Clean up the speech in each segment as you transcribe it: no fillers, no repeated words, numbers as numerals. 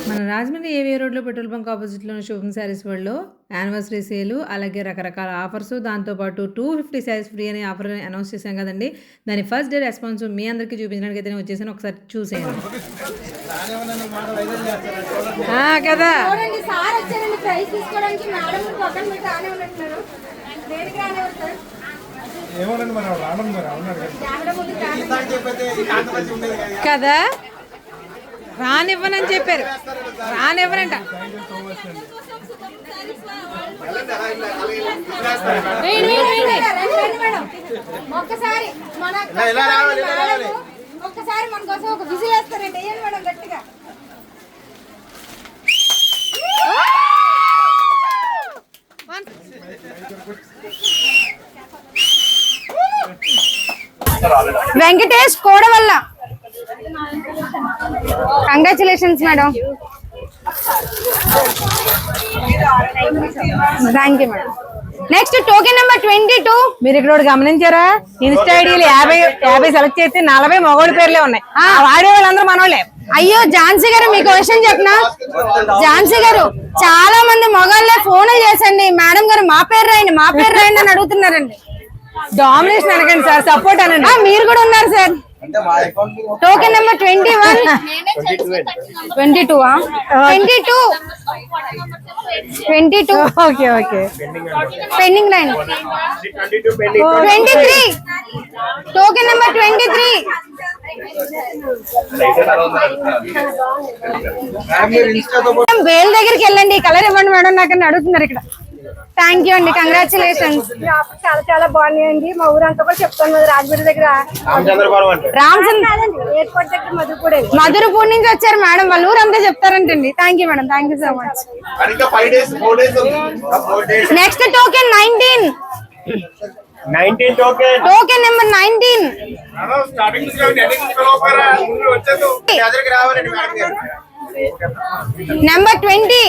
మన రాజమండ్రి ఏవిఏ రోడ్లో petrol bunk ఆపోజిట్లో ఉన్న శుభం శారీస్ వరల్డ్లో యానివర్సరీ సేలు, అలాగే రకరకాల ఆఫర్స్, దాంతోపాటు 250 శారీస్ ఫ్రీ అనే ఆఫర్ అనౌన్స్ చేశాం కదండి. దాని ఫస్ట్ డే రెస్పాన్స్ మీ అందరికీ చూపించడానికి అయితే వచ్చేసాను. ఒకసారి చూసేయండి కదా. కదా రానివ్వనని చెప్పారు, రానివ్వనంట. ఒక్కసారి మన కోసం ఒక విజిల్ వేస్తారండి. వేయండి మేడం గట్టిగా. Venkatesh Kodavalla, congratulations madam. Thank you madam. Next token number 22. మీరు ఇక్కడ గమనించారా? ఇన్స్టా ఐడీలు 50 సెలెక్ట్ చేస్తే 40 మగవాళ్ళ పేర్లే ఉన్నాయి. వాడే వాళ్ళందరూ మనోళ్ళే. అయ్యో ఝాన్సీ గారు, మీకు విషయం చెప్పనా? ఝాన్సీ గారు, చాలా మంది మగాళ్ళే ఫోన్ చేసండి, మేడం గారు మా పేరు రాయండి, మా పేరు రాయండి అని అడుగుతున్నారండి. డామినేషన్ అనకండి సార్, సపోర్ట్ అనండి. మీరు కూడా ఉన్నారు sir. Token number 21. 22. Okay okay. Pending line 23. Token number 23. వేల్ దగ్గరికి వెళ్ళండి, కలర్ ఇవ్వండి మేడం నాకు అడుగుతున్నారు ఇక్కడ. థ్యాంక్ యూ అండి, కంగ్రాచులేషన్స్. చాలా చాలా బాగున్నాయండి. మా ఊరంతా కూడా చెప్తాను, రాజమండ్రి దగ్గర ఎయిర్పోర్ట్ దగ్గర మధురపూర్ నుంచి వచ్చారు మేడం, వాళ్ళ ఊరంతా చెప్తారంటండి. Thank you madam, thank you so much. Next token 19. Token number 19. Number 20.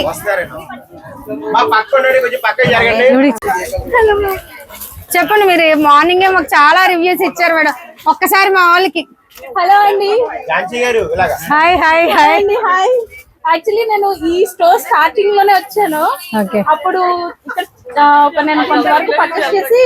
చెప్పండి, మీరు మార్నింగ్ మాకు చాలా రివ్యూస్ ఇచ్చారు మేడం. ఒక్కసారి మా వాళ్ళకి హలో అండి. హాయ్ హాయ్ హాయ్ అండి. హాయ్. యాక్చువల్లీ నేను ఈ స్టోర్ స్టార్టింగ్ లోనే వచ్చాను. అప్పుడు ఇక్కడ నేను కొంతవరకు పర్చేస్ చేసి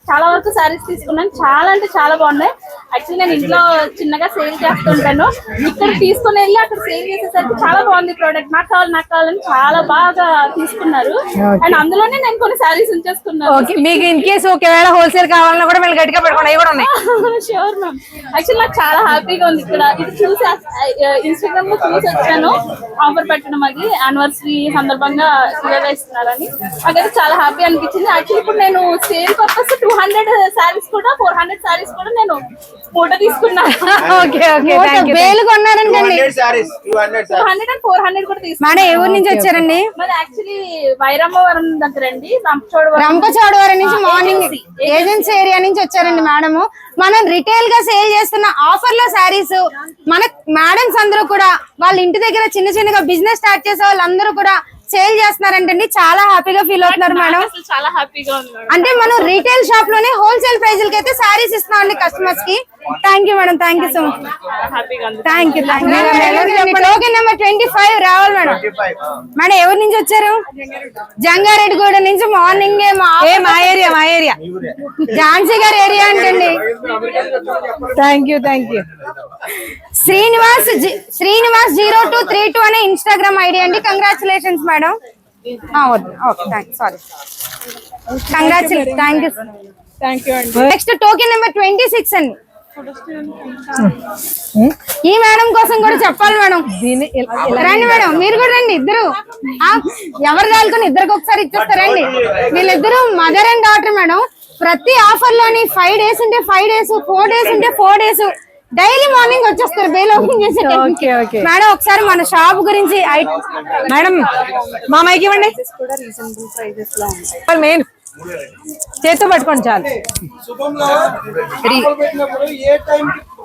చాలా వరకు శారీస్ తీసుకున్నాను. చాలా అంటే చాలా బాగున్నాయి. యాక్చువల్లీ నేను ఇంట్లో చిన్నగా సేల్ చేస్తుంటాను. ఇక్కడ తీసుకుని వెళ్ళి అక్కడ సేల్ చేసేసరికి చాలా బాగుంది ప్రోడక్ట్. నాకు కావాలని చాలా బాగా తీసుకున్నారు. అండ్ అందులోనే నేను కొన్ని శారీస్ ఉంచేసుకున్నాను. మీకు ఇన్ కేసు ఒకవేళ హోల్సేల్ కావాలన్నా కూడా మీరు గట్టిగా పెట్టుకోండి, అవి కూడా ఉన్నాయి. Sure ma'am. యాక్చువల్లీ నాకు చాలా హ్యాపీగా ఉంది. ఇక్కడ ఇది చూసి ఇన్స్టాగ్రామ్ లో చూసి వచ్చాను, ఆఫర్ పెట్టడం అది యానివర్సరీ సందర్భంగా ఇస్తున్నారని. నాకైతే చాలా హ్యాపీ అనిపించింది. యాక్చువల్లీ ఇప్పుడు నేను సేల్ పర్పస్ 200 శారీస్ కూడా 400 శారీస్ కూడా నేను ఫోటో తీసుకున్నాను. వేలు కొన్నారండి. 200 and 400 కూడా తీసుకున్నాను. మేడం ఏ ఊరు నుంచి వచ్చారండి? మరి యాక్చువల్లీ వైరమ్మవరం దగ్గర అండి, రంపచోడవరం నుంచి మార్నింగ్ ఏజెన్సీ ఏరియా నుంచి వచ్చారండి మేడం. మనం రిటైల్ గా సేల్ చేస్తున్న ఆఫర్ లో శారీస్ మన మేడమ్స్ అందరూ కూడా వాళ్ళ ఇంటి దగ్గర చిన్న చిన్నగా బిజినెస్ స్టార్ట్ చేసే వాళ్ళందరూ కూడా సేల్ చేస్తున్నారంటండి. చాలా హ్యాపీగా ఫీల్ అవుతున్నారు మేడం. చాలా హ్యాపీగా ఉంది. అంటే మనం రీటైల్ షాప్ లోనే హోల్సేల్ ప్రైజులకి అయితే శారీస్ ఇస్తున్నామండి కస్టమర్స్ కి. Thank you madam, thank you so much. Thank you. Token number 25 రావాలి మేడం. మేడం ఎవరి నుంచి వచ్చారు? జంగారెడ్డిగూడ నుంచి మార్నింగ్ మా ఏరియా ఝాన్సీ గారి ఏరియా అంటండి. Thank you thank you. Srinivas 0232 అనే ఇన్స్టాగ్రామ్ ఐడి అండి. Congratulations madam. Sorry, congratulation. Thank you అండి. నెక్స్ట్ టోకెన్ నెంబర్ 26 అండి. ఈ మేడం కోసం కూడా చెప్పాలి మేడం. రండి మేడం, మీరు కూడా రండి. ఇద్దరు ఎవరు కాలుకొని ఇద్దరికి ఒకసారి ఇచ్చేస్తారండి. వీళ్ళిద్దరు మదర్ అండ్ డాటర్ మేడం. ప్రతి ఆఫర్ లోని 5 days ఉంటే 5 days, 4 days ఉంటే 4 days డైలీ మార్నింగ్ వచ్చేస్తారు బేల్ ఓపెన్ చేసి. మేడం ఒకసారి మన షాప్ గురించి మేడం మా మైకి ఇవ్వండి. మెయిన్ చేతితో పట్టుకోండి చాలు.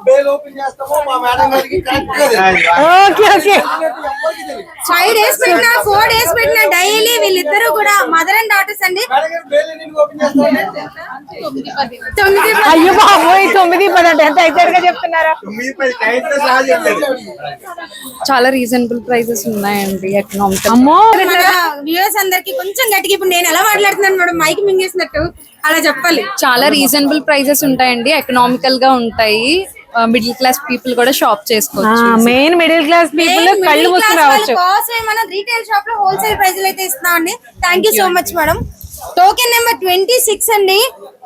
బేల్ ఓపెన్ చేస్తామో మా మేడం గారికి కరెక్ట్ గా ఓకే ఓకే 5 days పెట్టినా 4 days పెట్టినా డైలీ వీళ్ళిద్దరూ కూడా మదర్ అండ్ డాటర్స్ అండి. మేడం గారు బేల్ ఎన్ని ఓపెన్ చేస్తామండి 9 అయ్యో బాబోయ్ 9-10 అంటే ఎంత ఎగ్జాక్ట్ గా చెప్తున్నారా? 9-10 టైం తో సహా చెప్పారు. చాలా రీజనబుల్ ప్రైజెస్ ఉన్నాయండి ఎకనామిక్. అమ్మో వ్యూవర్స్ అందరికి కొంచెం గట్టిగా ఇప్పుడు నేను ఎలా మాట్లాడుతున్నాను మేడం మైక్ మింగేసినట్టు అలా చెప్పాలి. చాలా రీజనబుల్ ప్రైజెస్ ఉంటాయండి, ఎకనామికల్ గా ఉంటాయి. మిడిల్ క్లాస్ పీపుల్ కూడా షాప్ చేసుకోవచ్చు. మెయిన్ మిడిల్ క్లాస్ పీపుల్ కళ్ళు మూసుకుని రావచ్చు. కోసమే మనం రీటైల్ షాప్ లో హోల్సేల్ ప్రైస్ అయితే ఇస్తున్నాం అండి. Thank you so much madam. Token number 26 అండి,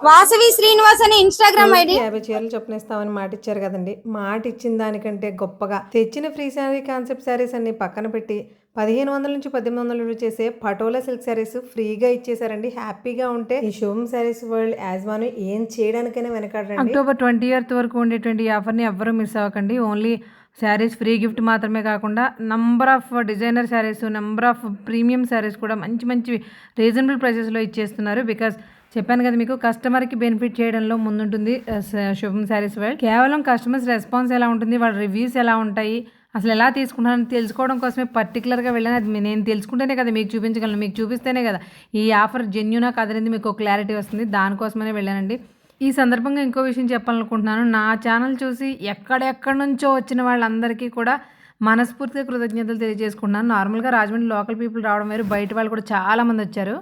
వాసవి శ్రీనివాస్ అని ఇన్స్టాగ్రామ్ ఐడి. 50 చీరలు చొప్పున ఇస్తామని మాట ఇచ్చారు కదండి. మాట ఇచ్చిన దానికంటే గొప్పగా తెచ్చిన ఫ్రీ శారీ కాన్సెప్ట్ శారీస్ అన్ని పక్కన పెట్టి 1500 నుంచి 1800 చేసే పటోలా సిల్క్ శారీస్ ఫ్రీగా ఇచ్చేసారండి. హ్యాపీగా ఉంటే ఈ శుభం శారీస్ వరల్డ్ యాజమాను ఏం చేయడానికైనా వెనకాడండి. అక్టోబర్ 20th వరకు ఉండేటువంటి ఈ ఆఫర్ని ఎవ్వరూ మిస్ అవ్వకండి. ఓన్లీ శారీస్ ఫ్రీ గిఫ్ట్ మాత్రమే కాకుండా number of designer saris, number of premium saris కూడా మంచి మంచి రీజనబుల్ ప్రైసెస్లో ఇచ్చేస్తున్నారు. బికాస్ చెప్పాను కదా మీకు, కస్టమర్కి బెనిఫిట్ చేయడంలో ముందుంటుంది శుభం శారీస్ వరల్డ్. కేవలం కస్టమర్స్ రెస్పాన్స్ ఎలా ఉంటుంది, వాళ్ళ రివ్యూస్ ఎలా ఉంటాయి, అసలు ఎలా తీసుకుంటారని తెలుసుకోవడం కోసమే పర్టికులర్గా వెళ్ళాను. అది నేను తెలుసుకుంటేనే కదా మీకు చూపించగలను, మీకు చూపిస్తేనే కదా ఈ ఆఫర్ జెన్యూనా కాదనేది మీకు క్లారిటీ వస్తుంది. దానికోసమనే వెళ్ళానండి. ఈ సందర్భంగా ఇంకో విషయం చెప్పాలనుకుంటున్నాను. నా ఛానల్ చూసి ఎక్కడెక్కడి నుంచో వచ్చిన వాళ్ళందరికీ కూడా మనస్ఫూర్తిగా కృతజ్ఞతలు తెలియజేసుకుంటున్నాను. నార్మల్గా రాజమండ్రి లోకల్ పీపుల్ రావడం వేరు, బయట వాళ్ళు కూడా చాలామంది వచ్చారు.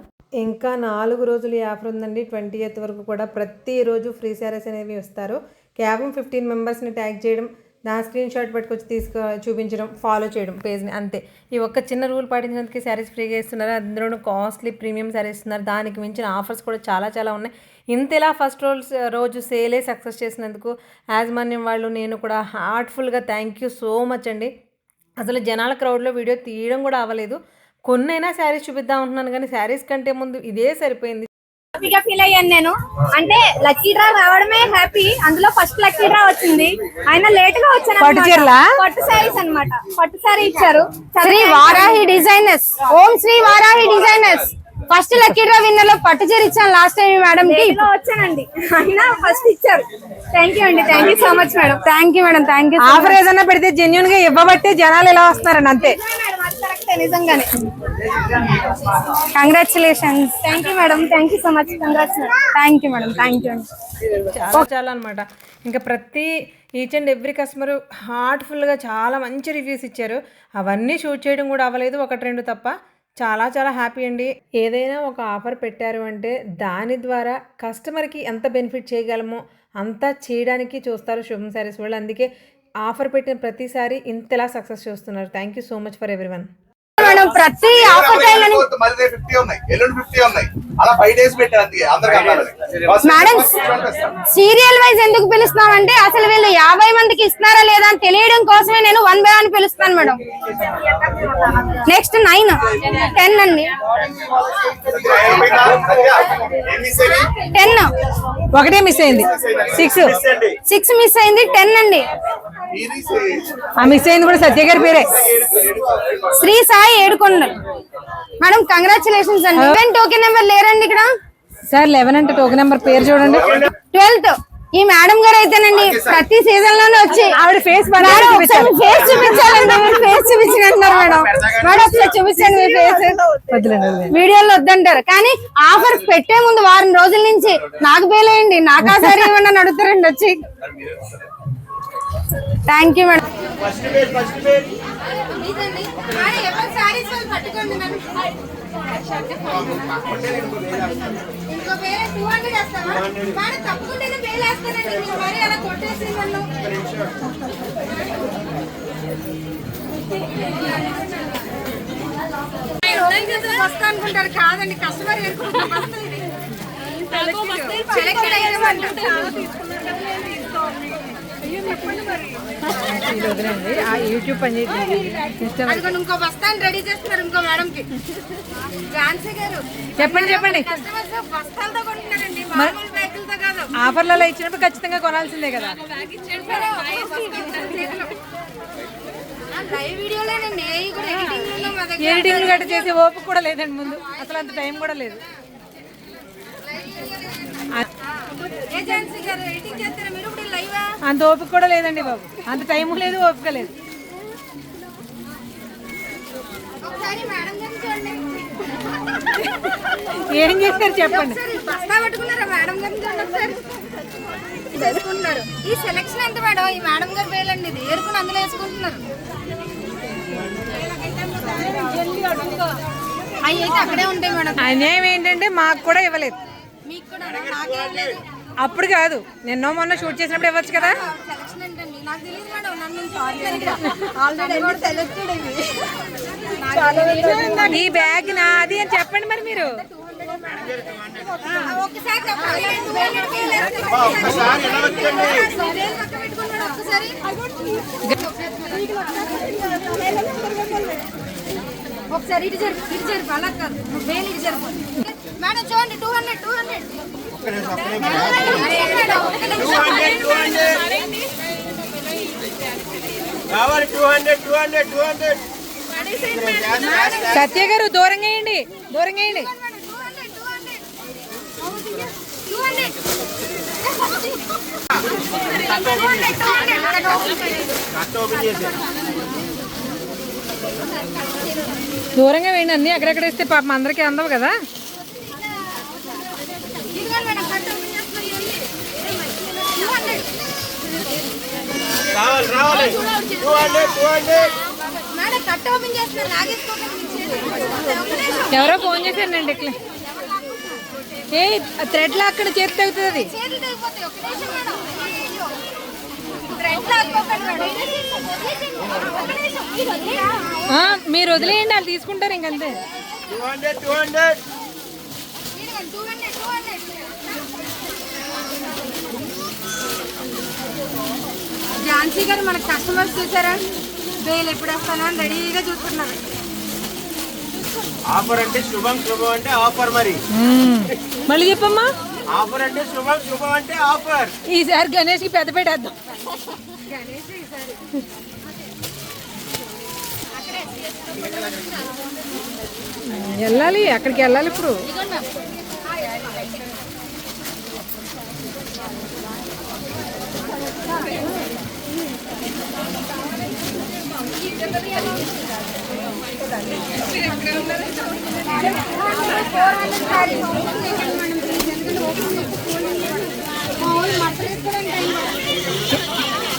ఇంకా 4 రోజులు ఈ ఆఫర్ ఉందండి. 20th వరకు కూడా ప్రతిరోజు ఫ్రీ శారీస్ అనేవి వస్తారు. కేవలం 15 మెంబర్స్ని ట్యాగ్ చేయడం, నా స్క్రీన్ షాట్ పట్టుకొచ్చి చూపించడం, ఫాలో చేయడం పేజ్ని, అంతే. ఈ ఒక్క చిన్న రూల్ పాటించినందుకు శారీస్ ఫ్రీగా ఇస్తున్నారు. అందులోనూ కాస్ట్లీ ప్రీమియం శారీస్ ఇస్తున్నారు. దానికి మించిన ఆఫర్స్ కూడా చాలా చాలా ఉన్నాయి. ఇంతలా ఫస్ట్ రోజు సేలే సక్సెస్ చేసినందుకు యాజమాన్యం వాళ్ళు, నేను కూడా హార్ట్ఫుల్గా థ్యాంక్ యూ సో మచ్ అండి. అసలు జనాల క్రౌడ్లో వీడియో తీయడం కూడా అవ్వలేదు. కొన్నైనా శారీస్ చూపిద్దాం ఉంటున్నాను, కానీ శారీస్ కంటే ముందు ఇదే సరిపోయింది. హ్యాపీగా ఫీల్ అయ్యాను నేను. అంటే లక్కీ డ్రా రావడమే హ్యాపీ, అందులో ఫస్ట్ లక్కీ డ్రా వచ్చింది. ఆయన లేట్ గా వచ్చాను. పట్టు శారీస్ అన్నమాట, పట్టు శారీ ఇచ్చారు. Shri Varahi designers, Om Shri Varahi designers first lucky draw winner లో పట్టు చీర ఇచ్చాను లాస్ట్ టైం మేడం కి. వచ్చానండి, ఆయన ఫస్ట్ ఇచ్చారు. థ్యాంక్ యూ అండి, thank you so much madam. Thank you madam, thank you. Offer ఏదైనా పెడితే జెన్యున్ గా ఇవ్వబట్టే జనాలు ఎలా వస్తున్నారని, అంతే. నిజంగానే congratulations. Thank you madam, thank you so much. Congrats madam. Thank you madam, thank you అండి. చాలా చాలా అనమాట. ఇంకా ప్రతి ఈచ్ అండ్ ఎవ్రీ కస్టమర్ హార్ట్ఫుల్గా చాలా మంచి రివ్యూస్ ఇచ్చారు. అవన్నీ షూట్ చేయడం కూడా అవ్వలేదు, 1-2 తప్ప. చాలా చాలా హ్యాపీ అండి. ఏదైనా ఒక ఆఫర్ పెట్టారు అంటే దాని ద్వారా కస్టమర్కి ఎంత బెనిఫిట్ చేయగలమో అంతా చేయడానికి చూస్తారు శుభం శారీస్ వాళ్ళు. అందుకే ఆఫర్ పెట్టిన ప్రతిసారి ఇంతలా సక్సెస్ చూస్తున్నారు. Thank you so much for everyone. Madam ప్రతి ఆఫర్ టైంలో మళ్ళీ 50 ఉన్నాయి, ఎల్లుండి 50 ఉన్నాయి, అలా 5 days పెట్టారు. మేడం సీరియల్ వైజ్ ఎందుకు పిలుస్తున్నామంటే అసలు వీళ్ళు 50 మందికి ఇస్తున్నారా లేదా అని తెలియడం కోసమే నేను 1 by 1 పిలుస్తాను మేడం. నెక్స్ట్ 9, 10 అండి. 10 ఒకటే మిస్ అయింది, 6 మిస్ అయింది, 10 అండి. ఆ మిస్ అయింది కూడా సత్య గారి పేరే, శ్రీ సాయి ఏడుకొండలు. మేడం కంగ్రాచులేషన్స్ అండి. ఈవెన్ టోకెన్ నెంబర్ లేరండి ఇక్కడ సార్. 11 అంటే టోకెన్ నెంబర్ పేరు చూడండి. 12th ఈ మేడం గారు అయితేనండి ప్రతి సీజన్ లోనే వచ్చి ఆవిడ ఫేస్ ఫేస్ చూపించాలండి. మీరు ఫేస్ చూపించినట్టున్నారు మేడం. మేడం అసలు చూపించండి మీ ఫేస్. వీడియోలో వద్దంటారు, కానీ ఆఫర్ పెట్టే ముందు వారం రోజుల నుంచి నాకు పేలేయండి, నాకు ఆ సారీ ఇవ్వండి అడుగుతారండి వచ్చి. Thank you madam. అనుకుంటారు కాదండి, కస్టమర్ యూట్యూబ్ పని ఇంకో బస్తాన్ని రెడీ చేస్తున్నారు ఇంకో మేడం కి. ఝాన్సీ గారు చెప్పండి. కస్టమర్స్ బస్తాలతో కొంటున్నారండి, మామూలు బ్యాగులతో కాదు. ఆఫర్లలో ఇచ్చినప్పుడు ఖచ్చితంగా కొనాల్సిందే కదా. లైవ్ వీడియోలేనండి, ఏవి కూడా ఎడిటింగ్ మా దగ్గర. ఎడిటింగ్ గట్ట చేసే ఓపిక కూడా లేదండి ముందు, అసలు అంత టైం కూడా లేదు. ఏ ఝాన్సీ గారు ఎడిటింగ్ చేస్తారా మీరు? ఇప్పుడు అంత ఓపిక కూడా లేదండి బాబు, అంత టైం లేదు, ఓపిక లేదు. ఏం చేస్తారు చెప్పండి. బస్తా పట్టుకున్నారా మేడం గారిని చూడండి ఒకసారి. వేసుకుంటున్నారు. ఈ సెలక్షన్ ఎంత మేడం? ఈ మేడం గారు వేలండి, ఇది ఏరుకుని అందులో వేసుకుంటున్నారు. అవి అయితే అక్కడే ఉంటాయి మేడం. అన్యాయం ఏంటంటే మాకు కూడా ఇవ్వలేదు. మీకు కూడా నాకేం లేదు. అప్పుడు కాదు, నిన్న మొన్న షూట్ చేసినప్పుడు ఇవ్వచ్చు కదా. సెలక్షన్ ఏంటండి నాకు తెలియదు మేడం. నన్ను ఆల్రెడీ సెలెక్టెడ్ ఈ బ్యాగ్ నాది అని చెప్పండి మరి మీరు. ఒకసారి ఒకసారి ఇటు జరిపి అలా కాదు, వేలు ఇటు జరిపి మేడం. చూడండి 200 సత్య గారు దూరంగా వేయండి, దూరంగా వేయండి. దూరంగా వేయండి, అన్ని ఎక్కడెక్కడ వేస్తే పాపం అందరికీ అందవు కదా. మేడం కట్ట ఓపెన్ చేస్తున్నారు, లాగేసుకోకండి. ఎవరో ఫోన్ చేశారండి ఇట్లా. ఏ థ్రెడ్ లాక్కడ చేతి తగ్గుతుంది అది. చేతులు తెగిపోతాయి. ఒక్క నిమిషం మేడం. Thread లాక్కోకండి madam. ఒక్క నిమిషం. మీరు వదిలేయండి, వాళ్ళు తీసుకుంటారు ఇంకంతే. 200. ఝాన్సీ గారు మనకు కస్టమర్స్ చూసారా, బేల్ ఎప్పుడు వస్తానో అని రెడీగా చూసుకుంటున్నారు. ఆఫర్ అంటే శుభం, శుభం అంటే ఆఫర్. మరి మళ్ళీ చెప్పమ్మా. ఆఫర్ అంటే శుభం, శుభం అంటే ఆఫర్. ఈసారి గణేష్కి పెద్ద పెట్టేద్దాం. వెళ్ళాలి, అక్కడికి వెళ్ళాలి ఇప్పుడు.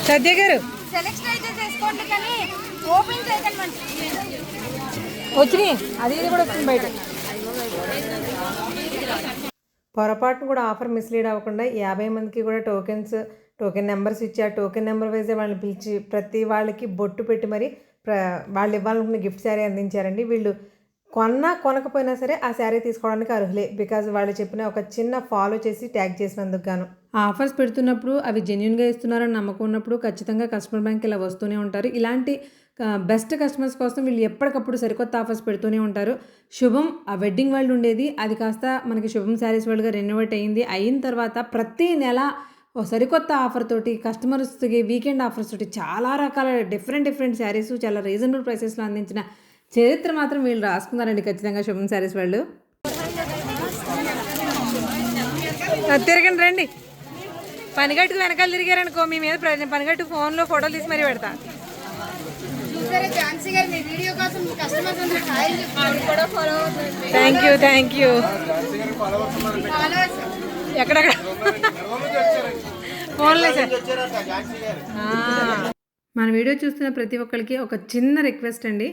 సత్య గారు సెలెక్షన్ అయితే చేసుకోండి కానీ ఓపెన్ చేయకండి మంచి. వచ్చినాయి, అది ఇది కూడా వస్తుంది బయట. పొరపాటును కూడా ఆఫర్ మిస్లీడ్ అవ్వకుండా 50 మందికి కూడా టోకెన్ నెంబర్స్ ఇచ్చి, ఆ టోకెన్ నెంబర్ వైజే వాళ్ళని పిలిచి ప్రతి వాళ్ళకి బొట్టు పెట్టి మరి వాళ్ళు ఇవ్వాలనుకున్న గిఫ్ట్ శారీ అందించారండి. వీళ్ళు కొనకపోయినా సరే ఆ శారీ తీసుకోవడానికి అర్హులే, బికాజ్ వాళ్ళు చెప్పిన ఒక చిన్న ఫాలో చేసి ట్యాగ్ చేసినందుకు గాను. ఆఫర్స్ పెడుతున్నప్పుడు అవి జెన్యున్గా ఇస్తున్నారని నమ్మకం ఉన్నప్పుడు ఖచ్చితంగా కస్టమర్ బ్యాంక్ ఇలా వస్తూనే ఉంటారు. ఇలాంటి బెస్ట్ కస్టమర్స్ కోసం వీళ్ళు ఎప్పటికప్పుడు సరికొత్త ఆఫర్స్ పెడుతూనే ఉంటారు. శుభం ఆ వెడ్డింగ్ వరల్డ్ ఉండేది, అది కాస్త మనకి శుభం శారీస్ వరల్డ్గా రెన్యువేట్ అయిన తర్వాత ప్రతి నెల ఓ సరికొత్త ఆఫర్ తోటి కస్టమర్స్కి వీకెండ్ ఆఫర్స్ తోటి చాలా రకాల డిఫరెంట్ శారీస్ చాలా రీజనబుల్ ప్రైసెస్లో అందించిన చరిత్ర మాత్రం వీళ్ళు రాసుకున్నారండి ఖచ్చితంగా శుభం శారీస్ వాళ్ళు. తిరగండి రండి. పనిగట్టుకు వెనకాల తిరిగారనుకో మీ మీద పనిగట్టు ఫోన్లో ఫోటోలు తీసి మరీ పెడతా. Thank you. ఎక్కడెక్కడ ఫోన్లే సార్. మన వీడియో చూస్తున్న ప్రతి ఒక్కరికి ఒక చిన్న రిక్వెస్ట్ అండి.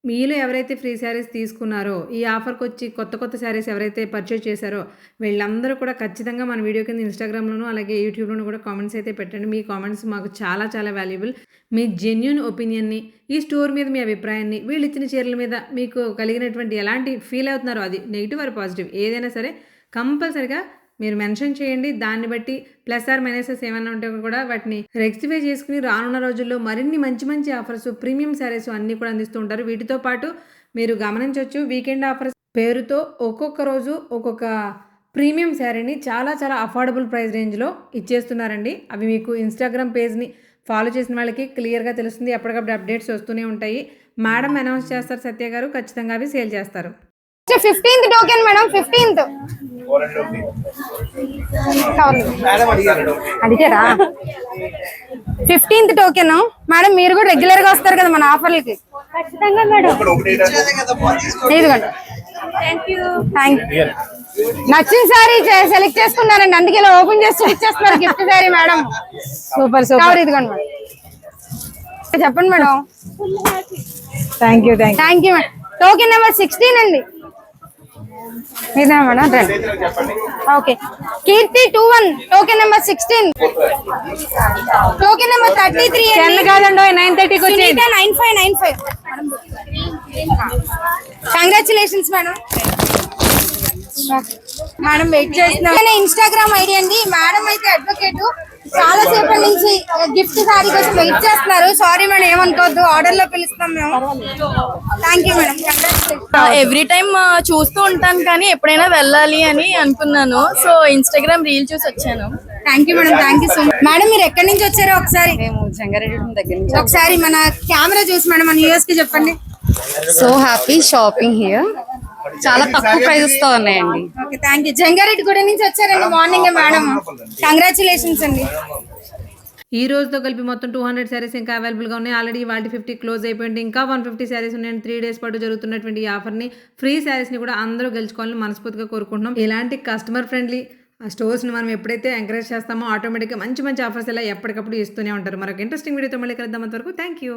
మీలో ఎవరైతే ఫ్రీ శారీస్ తీసుకున్నారో, ఈ ఆఫర్కి వచ్చి కొత్త శారీస్ ఎవరైతే పర్చేజ్ చేశారో వీళ్ళందరూ కూడా ఖచ్చితంగా మన వీడియో కింద ఇన్స్టాగ్రామ్లోనూ అలాగే యూట్యూబ్లోనూ కూడా కామెంట్స్ అయితే పెట్టండి. మీ కామెంట్స్ మాకు చాలా వాల్యుబుల్. మీ జెన్యూన్ ఒపీనియన్ని, ఈ స్టోర్ మీద మీ అభిప్రాయాన్ని, వీళ్ళు ఇచ్చిన చీరల మీద మీకు కలిగినటువంటి ఎలాంటి ఫీల్ అవుతున్నారో, అది నెగిటివ్ ఆర్ పాజిటివ్ ఏదైనా సరే కంపల్సరిగా మీరు మెన్షన్ చేయండి. దాన్ని బట్టి ప్లస్ ఆర్ మైనసెస్ ఏమైనా ఉంటే కూడా వాటిని రెక్టిఫై చేసుకుని రానున్న రోజుల్లో మరిన్ని మంచి ఆఫర్స్, ప్రీమియం శారీస్ అన్నీ కూడా అందిస్తూ ఉంటారు. వీటితో పాటు మీరు గమనించవచ్చు, వీకెండ్ ఆఫర్స్ పేరుతో ఒక్కొక్క రోజు ఒక్కొక్క ప్రీమియం శారీని చాలా అఫోర్డబుల్ ప్రైస్ రేంజ్లో ఇచ్చేస్తున్నారండి. అవి మీకు ఇన్స్టాగ్రామ్ పేజ్ని ఫాలో చేసిన వాళ్ళకి క్లియర్గా తెలుస్తుంది. ఎప్పటికప్పుడు అప్డేట్స్ వస్తూనే ఉంటాయి. మేడం అనౌన్స్ చేస్తారు, సత్య గారు ఖచ్చితంగా అవి సేల్ చేస్తారు. 15th టోకెన్ మేడం, 15th అడిగారా? 15th token madam. మీరు కూడా రెగ్యులర్ గా వస్తారు కదా మన ఆఫర్లకి. ఖచ్చితంగా మేడం. ఇదిగోండి. Thank you. నచ్చిన సారీ సెలెక్ట్ చేసుకున్నారండి, అందుకే ఇలా ఓపెన్ చేసి ఇచ్చేస్తున్నారు gift sorry madam. Super super. Cover ఇదిగోండి మేడం. చెప్పండి madam. Thank you thank you madam. Token number 16 అండి. ఇదే మేడం. ఓకే. కీర్తి 21 టోకెన్ నెంబర్ 16. టోకెన్ నెంబర్ 33 కాదండి 9:30కి వచ్చేది. 9595. Congratulations madam. మేడం వెయిట్ చేస్తున్నాం. ఇన్స్టాగ్రామ్ ఐడి అండి. మేడం అయితే అడ్వకేట్, చాలా సేపటి నుంచి గిఫ్ట్ సారీ కోసం వెయిట్ చేస్తున్నారు. సారీ మేడం, ఏమనుకోవద్దు, ఆర్డర్ లో పిలుస్తాం మేము. Thank you madam. Every time చూస్తూ ఉంటాను కానీ ఎప్పుడైనా వెళ్ళాలి అని అనుకున్నాను. సో ఇన్స్టాగ్రామ్ రీల్ చూసి వచ్చాను. Thank you madam. Thank you so much. Madam మీరు ఎక్కడి నుంచి వచ్చారో ఒకసారి మేము జంగారెడ్డి దగ్గర నుంచి. ఒకసారి మన కెమెరా చూసి మేడం మన యూఎస్ కి చెప్పండి. So happy shopping here. చాలా తక్కువ ప్రైజెస్ తో ఉన్నాయండి. Okay, thank you. జంగారెడ్డి గుడి నుంచి వచ్చారండి మార్నింగ్ మేడం. కంగ్రాచులేషన్స్ అండి. ఈ రోజుతో కలిపి మొత్తం 200 శారీస్ ఇంకా అవైలబుల్గా ఉన్నాయి. ఆల్రెడీ వాటి 50 క్లోజ్ అయిపోయింది. ఇంకా 150 శారీస్ ఉన్నాయండి. 3 days పాటు జరుగుతున్నటువంటి ఈ ఆఫర్ని, ఫ్రీ శారీస్ని కూడా అందరూ గెలుచుకోవాలని మనస్ఫూర్తిగా కోరుకుంటున్నాం. ఇలాంటి కస్టమర్ ఫ్రెండ్లీ స్టోర్స్ని మనం ఎప్పుడైతే ఎంకరేజ్ చేస్తామో ఆటోమేటిక్గా మంచి మంచి ఆఫర్స్ ఇలా ఎప్పటికప్పుడు ఇస్తూనే ఉంటారు. మరొక ఇంట్రెస్టింగ్ వీడియోతో మళ్ళీ కలుద్దాం. అంతవరకు థ్యాంక్ యూ.